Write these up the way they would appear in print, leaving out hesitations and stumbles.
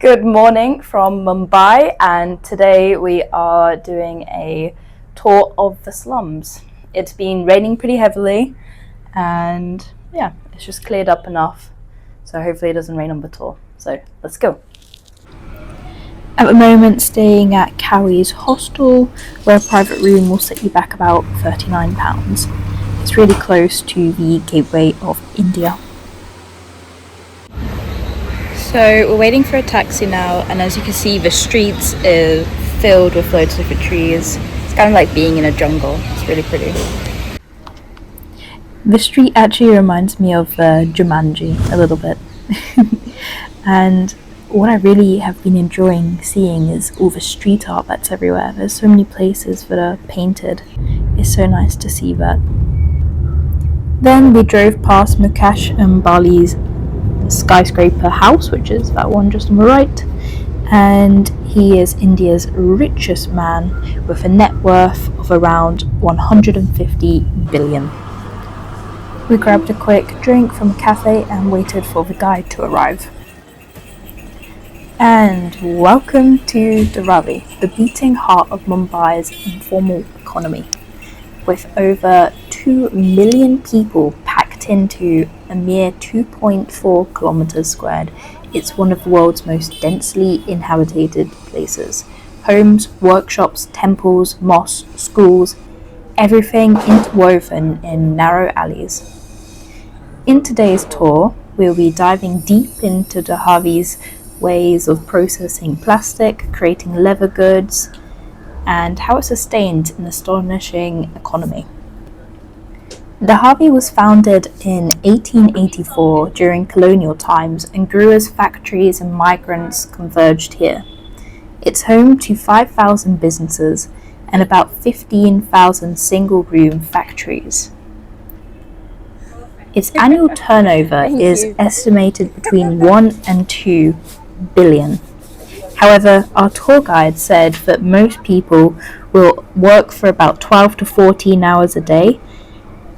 Good morning from Mumbai, and today we are doing a tour of the slums. It's been raining pretty heavily, and yeah, it's just cleared up enough, so hopefully it doesn't rain on the tour. So let's go. At the moment, staying at Cowie's hostel, where a private room will set you back about £39. It's really close to the gateway of India. So we're waiting for a taxi now, and as you can see, the streets is filled with loads of different trees. It's kind of like being in a jungle. It's really pretty. The street actually reminds me of Jumanji a little bit. And what I really have been enjoying seeing is all the street art that's everywhere. There's so many places that are painted. It's so nice to see that. Then we drove past Mukesh Ambani's skyscraper house, which is that one just on the right, and he is India's richest man with a net worth of around 150 billion. We grabbed a quick drink from a cafe and waited for the guide to arrive. And welcome to Dharavi, the beating heart of Mumbai's informal economy. With over 2 million people packed into a mere 2.4 kilometers squared, it's one of the world's most densely inhabited places. Homes, workshops, temples, mosques, schools, everything interwoven in narrow alleys. In today's tour, we'll be diving deep into Dharavi's ways of processing plastic, creating leather goods, and how it sustained an astonishing economy. Dharavi was founded in 1884 during colonial times and grew as factories and migrants converged here. It's home to 5,000 businesses and about 15,000 single-room factories. Its annual turnover is estimated between 1 and 2 billion. However, our tour guide said that most people will work for about 12 to 14 hours a day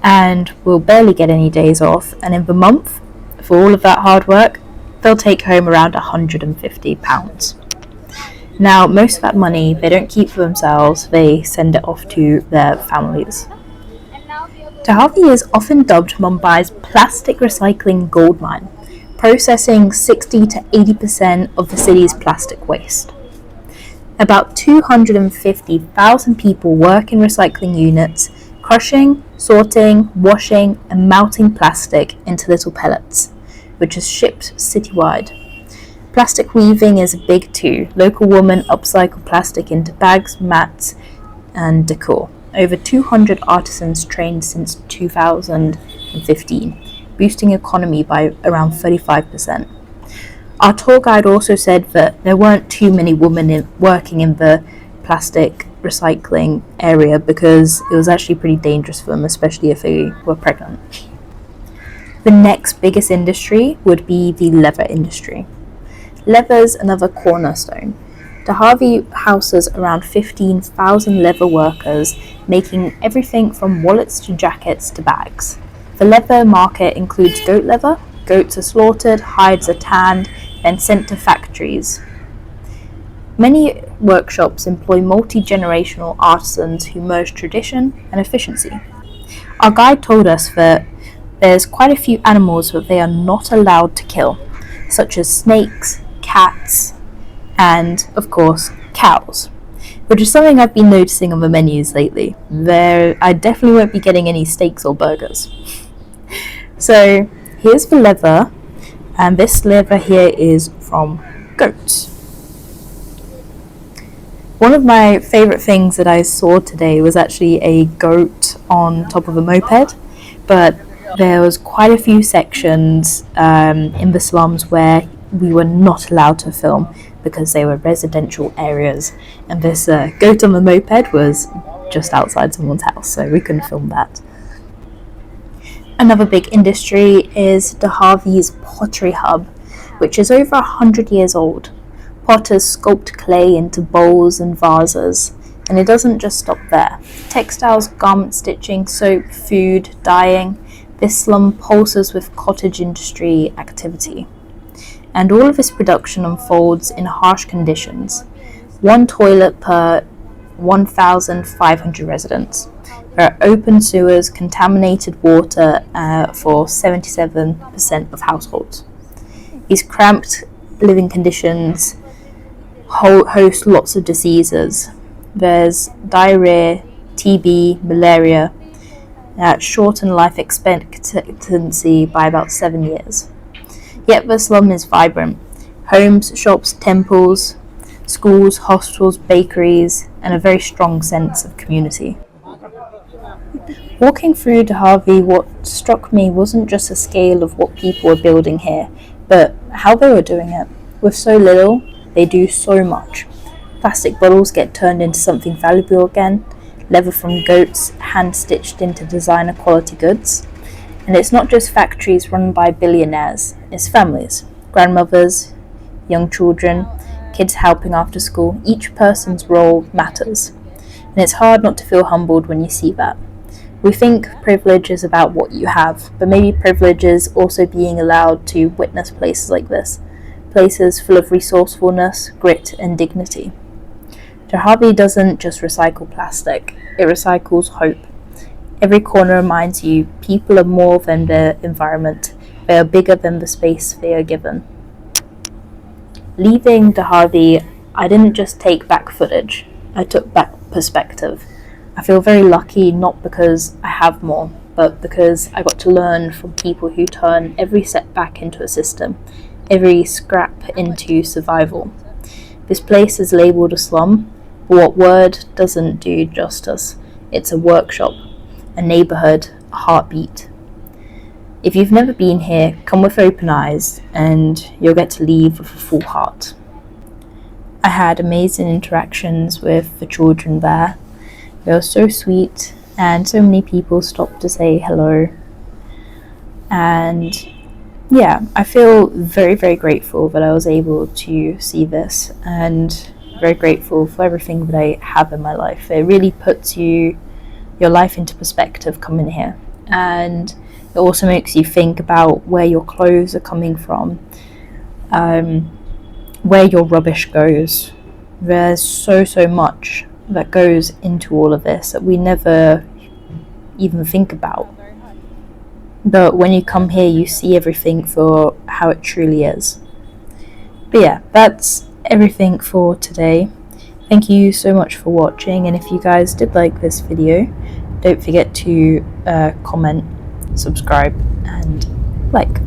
and will barely get any days off, and in the month, for all of that hard work, they'll take home around £150. Now, most of that money they don't keep for themselves, they send it off to their families. Dharavi is often dubbed Mumbai's plastic recycling goldmine, processing 60 to 80% of the city's plastic waste. About 250,000 people work in recycling units, crushing, sorting, washing, and melting plastic into little pellets, which is shipped citywide. Plastic weaving is big too. Local women upcycle plastic into bags, mats, and decor. Over 200 artisans trained since 2015. Boosting economy by around 35%. Our tour guide also said that there weren't too many women working in the plastic recycling area because it was actually pretty dangerous for them, especially if they were pregnant. The next biggest industry would be the leather industry. Leather's another cornerstone. Dharavi houses around 15,000 leather workers, making everything from wallets to jackets to bags. The leather market includes goat leather. Goats are slaughtered, hides are tanned, then sent to factories. Many workshops employ multi-generational artisans who merge tradition and efficiency. Our guide told us that there's quite a few animals that they are not allowed to kill, such as snakes, cats, and, of course, cows, which is something I've been noticing on the menus lately. I definitely won't be getting any steaks or burgers. So here's the leather, and this leather here is from goats. One of my favourite things that I saw today was actually a goat on top of a moped, but there was quite a few sections in the slums where we were not allowed to film because they were residential areas, and this goat on the moped was just outside someone's house, so we couldn't film that. Another big industry is Dharavi's pottery hub, which is over 100 years old. Potters sculpt clay into bowls and vases, and it doesn't just stop there. Textiles, garment stitching, soap, food, dyeing, this slum pulses with cottage industry activity. and all of this production unfolds in harsh conditions. One toilet per 1,500 residents. There are open sewers, contaminated water for 77% of households. These cramped living conditions host lots of diseases. There's diarrhea, TB, malaria, shorten life expectancy by about 7 years. Yet the slum is vibrant. Homes, shops, temples, schools, hospitals, bakeries, and a very strong sense of community. Walking through Dharavi, what struck me wasn't just the scale of what people were building here, but how they were doing it. With so little, they do so much. Plastic bottles get turned into something valuable again, leather from goats hand-stitched into designer quality goods. And it's not just factories run by billionaires, it's families, grandmothers, young children, kids helping after school. Each person's role matters. And it's hard not to feel humbled when you see that. We think privilege is about what you have, but maybe privilege is also being allowed to witness places like this, places full of resourcefulness, grit, and dignity. Dharavi doesn't just recycle plastic, it recycles hope. Every corner reminds you people are more than their environment, they are bigger than the space they are given. Leaving Dharavi, I didn't just take back footage, I took back perspective. I feel very lucky, not because I have more, but because I got to learn from people who turn every setback into a system, every scrap into survival. This place is labelled a slum, but what word doesn't do justice. It's a workshop, a neighbourhood, a heartbeat. If you've never been here, come with open eyes and you'll get to leave with a full heart. I had amazing interactions with the children there. They were so sweet and so many people stopped to say hello. And yeah, I feel very, very grateful that I was able to see this and very grateful for everything that I have in my life. It really puts your life into perspective coming here. And it also makes you think about where your clothes are coming from, where your rubbish goes. There's so much that goes into all of this that we never even think about. But when you come here, you see everything for how it truly is. But yeah, that's everything for today. Thank you so much for watching, and if you guys did like this video, don't forget to comment, subscribe, and like.